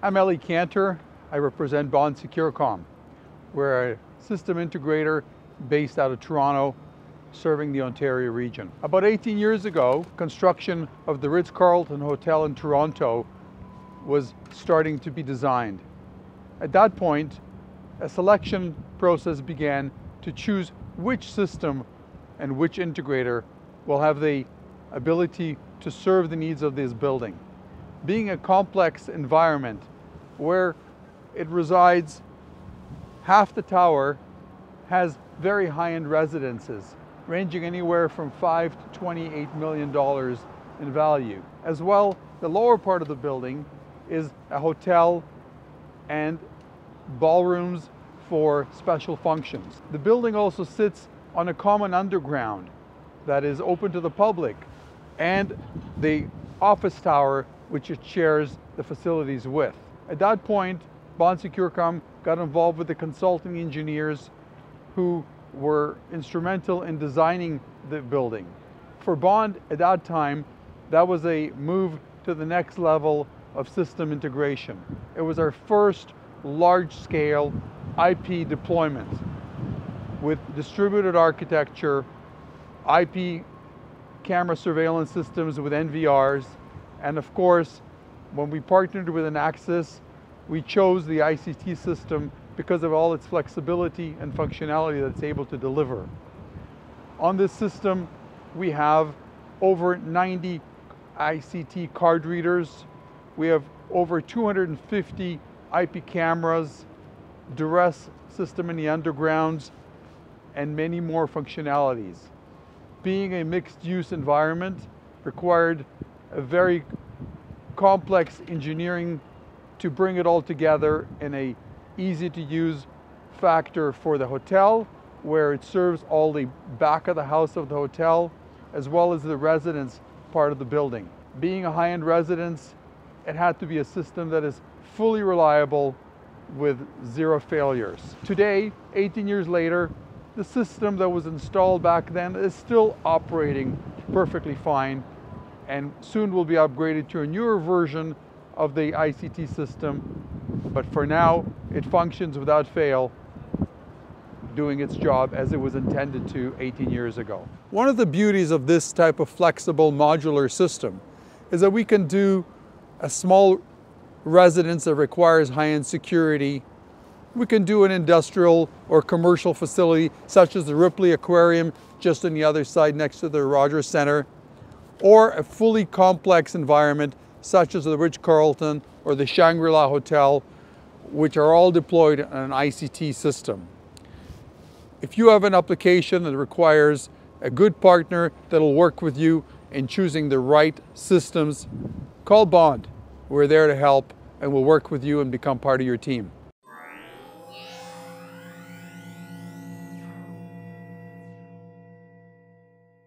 I'm Eli Karter. I represent Bond Securcom. We're a system integrator based out of Toronto, serving the Ontario region. About 18 years ago, construction of the Ritz Carlton Hotel in Toronto was starting to be designed. At that point, a selection process began to choose which system and which integrator will have the ability to serve the needs of this building. Being a complex environment where it resides, half the tower has very high-end residences, ranging anywhere from $5 to $28 million in value. As well, the lower part of the building is a hotel and ballrooms for special functions. The building also sits on a common underground that is open to the public, and the office tower which it shares the facilities with. At that point, Bond Securcom got involved with the consulting engineers who were instrumental in designing the building. For Bond at that time, that was a move to the next level of system integration. It was our first large-scale IP deployment with distributed architecture, IP camera surveillance systems with NVRs, and of course, when we partnered with Inaxsys, we chose the ICT system because of all its flexibility and functionality that it's able to deliver. On this system, we have over 90 ICT card readers. We have over 250 IP cameras, duress system in the undergrounds, and many more functionalities. Being a mixed-use environment required a very complex engineering to bring it all together in a easy-to-use factor for the hotel, where it serves all the back of the house of the hotel, as well as the residence part of the building. Being a high-end residence, it had to be a system that is fully reliable with zero failures. Today, 18 years later, the system that was installed back then is still operating perfectly fine, and soon will be upgraded to a newer version of the ICT system. But for now, it functions without fail, doing its job as it was intended to 18 years ago. One of the beauties of this type of flexible modular system is that we can do a small residence that requires high-end security. We can do an industrial or commercial facility such as the Ripley Aquarium just on the other side next to the Rogers Center, or a fully complex environment such as the Ritz Carlton or the Shangri-La Hotel, which are all deployed on an ICT system. If you have an application that requires a good partner that'll work with you in choosing the right systems, call Bond. We're there to help, and we'll work with you and become part of your team.